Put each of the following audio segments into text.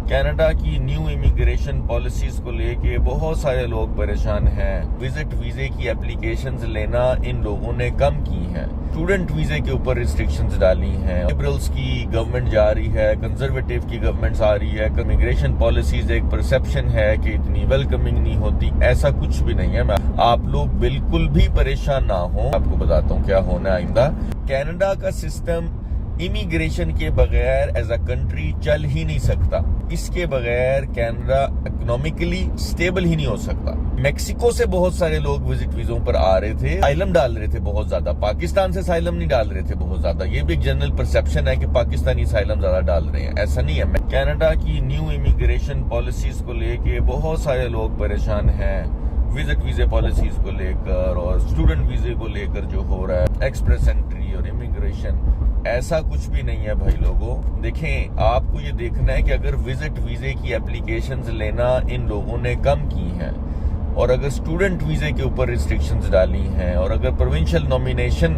Canada की new immigration policies को लेके बहुत सारे लोग परेशान हैं। विजिट वीजे की एप्लीकेशंस लेना इन लोगों ने कम की हैं। स्टूडेंट वीजे के ऊपर रिस्ट्रिक्शंस डाली हैं। लिबरल्स की गवर्नमेंट जा रही है, कंजर्वेटिव की गवर्नमेंट आ रही है। इमिग्रेशन पॉलिसीज एक परसेप्शन है कि इतनी वेलकमिंग नहीं होती, ऐसा कुछ भी नहीं है। आप लोग बिल्कुल भी परेशान ना हो। आपको बताता हूँ क्या होना है आइंदा। कनाडा का सिस्टम इमिग्रेशन के बगैर एज अ कंट्री चल ही नहीं सकता। इसके बगैर कनाडा इकोनॉमिकली स्टेबल ही नहीं हो सकता। मेक्सिको से बहुत सारे लोग विजिट वीजों पर आ रहे थे, असाइलम डाल रहे थे बहुत ज्यादा। पाकिस्तान से असाइलम नहीं डाल रहे थे बहुत ज्यादा। ये भी एक जनरल परसेप्शन है कि पाकिस्तानी असाइलम ज्यादा डाल रहे हैं, ऐसा नहीं है। कनाडा की न्यू इमिग्रेशन पॉलिसीज को लेके बहुत सारे लोग परेशान हैं। विजिट वीजे पॉलिसीज को लेकर और स्टूडेंट वीजे को लेकर जो हो रहा है, एक्सप्रेस एंट्री और इमिग्रेशन, ऐसा कुछ भी नहीं है भाई लोगों। देखें, आपको ये देखना है कि अगर विजिट वीजे की एप्लीकेशंस लेना इन लोगों ने कम की हैं और अगर स्टूडेंट वीजे के ऊपर रिस्ट्रिक्शंस डाली हैं और अगर प्रोविंशियल नॉमिनेशन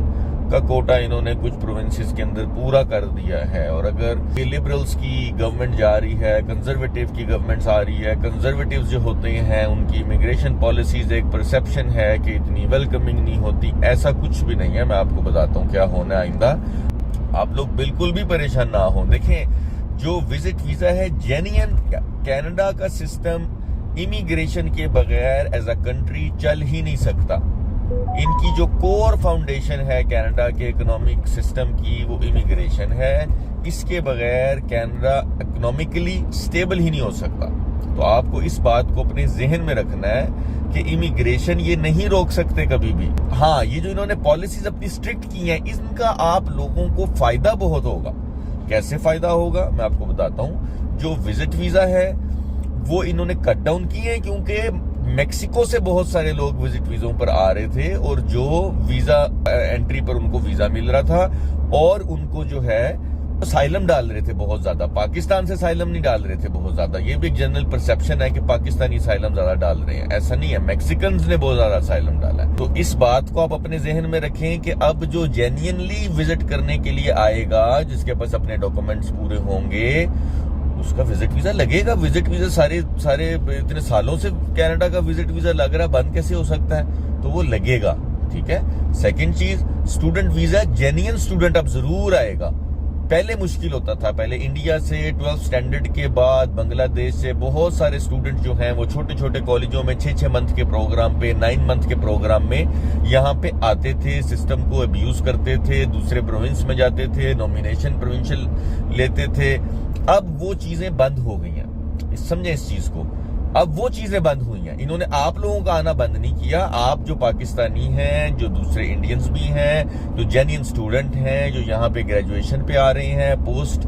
का कोटा इन्होंने कुछ प्रोविंसेस के अंदर पूरा कर दिया है और अगर लिबरल्स की गवर्नमेंट जा रही है, कंजर्वेटिव की गवर्नमेंट आ रही है। कंजर्वेटिव जो होते हैं उनकी इमिग्रेशन पॉलिसीज एक परसेप्शन है कि इतनी वेलकमिंग नहीं होती, ऐसा कुछ भी नहीं है। मैं आपको बताता हूँ क्या होना है आइंदा। आप लोग बिल्कुल भी परेशान ना हो। देखें, जो विजिट वीजा है जेन्युइन, कनाडा का सिस्टम इमिग्रेशन के बगैर एज अ कंट्री चल ही नहीं सकता। इनकी जो कोर फाउंडेशन है कनाडा के इकोनॉमिक सिस्टम की, वो इमिग्रेशन है। इसके बगैर कनाडा इकोनॉमिकली स्टेबल ही नहीं हो सकता। तो आपको इस बात को अपने जहन में रखना है कि इमिग्रेशन ये नहीं रोक सकते कभी भी। हाँ, ये जो इन्होंने पॉलिसीज अपनी स्ट्रिक्ट की हैं, इनका आप लोगों को फायदा बहुत होगा। कैसे फायदा होगा मैं आपको बताता हूँ। जो विजिट वीजा है वो इन्होंने कट डाउन किए हैं क्योंकि मेक्सिको से बहुत सारे लोग विजिट वीजों पर आ रहे थे और जो वीजा एंट्री पर उनको वीजा मिल रहा था और उनको जो है असाइलम डाल रहे थे बहुत ज्यादा। पाकिस्तान से असाइलम नहीं डाल रहे थे बहुत ज्यादा। ये भी एक जनरल परसेप्शन है कि पाकिस्तानी असाइलम ज्यादा डाल रहे हैं, ऐसा नहीं है। मैक्सिकन्स ने बहुत ज्यादा असाइलम डाला है। तो इस बात को आप अपने जहन में रखें कि अब जो जेन्युइनली विजिट करने के लिए आएगा, जिसके पास अपने डॉक्यूमेंट्स पूरे होंगे, उसका विजिट वीजा लगेगा। विजिट वीजा सारे इतने सालों से कनाडा का विजिट वीजा लग रहा है, बंद कैसे हो सकता है? तो वो लगेगा, ठीक है। सेकंड चीज, स्टूडेंट वीजा जेन्युइन स्टूडेंट अब जरूर आएगा। पहले मुश्किल होता था। पहले इंडिया से 12th स्टैंडर्ड के बाद बांग्लादेश से बहुत सारे स्टूडेंट जो हैं वो छोटे छोटे कॉलेजों में 6 मंथ के प्रोग्राम पे, 9 मंथ के प्रोग्राम में यहाँ पे आते थे, सिस्टम को अब्यूज करते थे, दूसरे प्रोविंस में जाते थे, नॉमिनेशन प्रोविंशियल लेते थे। अब वो चीजें बंद हो गई हैं, समझे इस चीज को। अब वो चीजें बंद हुई हैं। इन्होंने आप लोगों का आना बंद नहीं किया। आप जो पाकिस्तानी हैं, जो दूसरे इंडियंस भी हैं, जो जेन्युइन स्टूडेंट हैं, जो यहाँ पे ग्रेजुएशन पे आ रहे हैं, पोस्ट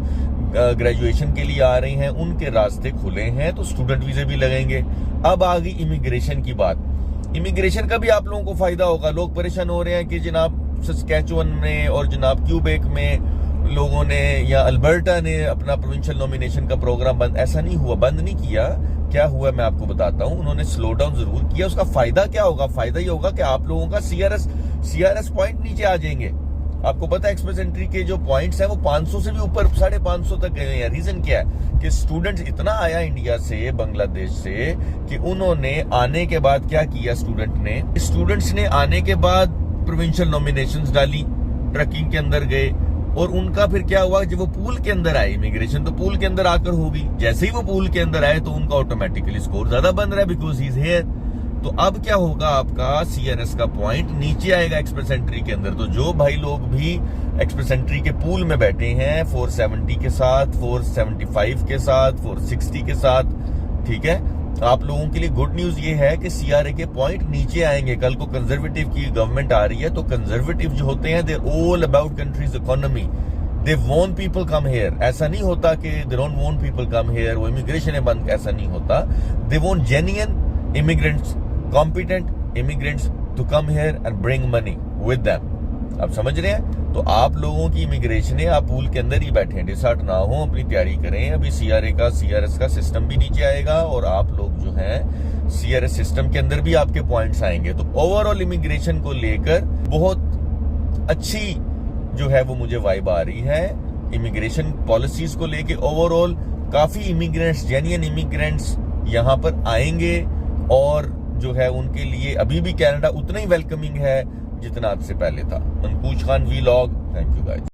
ग्रेजुएशन के लिए आ रहे हैं, उनके रास्ते खुले हैं, तो स्टूडेंट वीजे भी लगेंगे। अब आ गई इमिग्रेशन की बात। इमिग्रेशन का भी आप लोगों को फायदा होगा। लोग परेशान हो रहे हैं कि जनाब सस्कैचुअन में और जनाब क्यूबेक में लोगों ने या अल्बर्टा ने अपना प्रोविंशियल नॉमिनेशन का प्रोग्राम बंद, ऐसा नहीं हुआ, बंद नहीं किया। क्या हुआ मैं आपको बताता हूं। उन्होंने स्लो डाउन जरूर किया। उसका फायदा क्या होगा? फायदा ये होगा कि आप लोगों का सीआरएस पॉइंट नीचे आ जाएंगे। आपको पता है एक्सप्रेस एंट्री के जो पॉइंट्स हैं वो 500 से भी ऊपर 550 तक गए हैं। रीजन क्या है कि स्टूडेंट्स इतना आया इंडिया से, बांग्लादेश से, कि उन्होंने आने के बाद क्या किया, स्टूडेंट्स ने आने के बाद प्रोविंशियल नॉमिनेशंस डाली, ट्रकिंग के अंदर गए और उनका फिर क्या हुआ, जब वो पूल के अंदर आए, इमिग्रेशन तो पूल के अंदर आकर होगी। जैसे ही वो पूल के अंदर आए तो उनका ऑटोमेटिकली स्कोर ज्यादा बन रहा है बिकॉज ही इज हियर। तो अब क्या होगा, आपका सीआरएस का पॉइंट नीचे आएगा एक्सप्रेस एंट्री के अंदर। तो जो भाई लोग भी एक्सप्रेस एंट्री के पूल में बैठे हैं 470 के साथ, 475 के साथ, 460 के साथ, ठीक है, आप लोगों के लिए गुड न्यूज ये है कि सीआरए के पॉइंट नीचे आएंगे। कल को कंजर्वेटिव की गवर्नमेंट आ रही है तो कंजर्वेटिव जो होते हैं, they all about countries economy, they want people come here. ऐसा नहीं होता कि they don't want people come here, वो इमिग्रेशन है बंद, ऐसा नहीं होता। They want genuine immigrants, competent immigrants to come here and bring money with them. आप समझ रहे हैं? तो आप लोगों की इमिग्रेशन है, आप पूल के अंदर ही बैठे, डिसहार्ट ना हो, अपनी तैयारी करें। अभी सीआरएस का सिस्टम भी नीचे आएगा और आप लोग जो हैं सीआरएस सिस्टम के अंदर भी आपके पॉइंट्स आएंगे। तो ओवरऑल इमिग्रेशन को लेकर बहुत अच्छी जो है वो मुझे वाइब आ रही है। इमिग्रेशन पॉलिसीज को लेके ओवरऑल काफी इमिग्रेंट्स, जेन्युइन इमिग्रेंट्स यहाँ पर आएंगे और जो है उनके लिए अभी भी कनाडा उतना ही वेलकमिंग है जितना आज से पहले था। Mankush Khan vlog, thank you guys.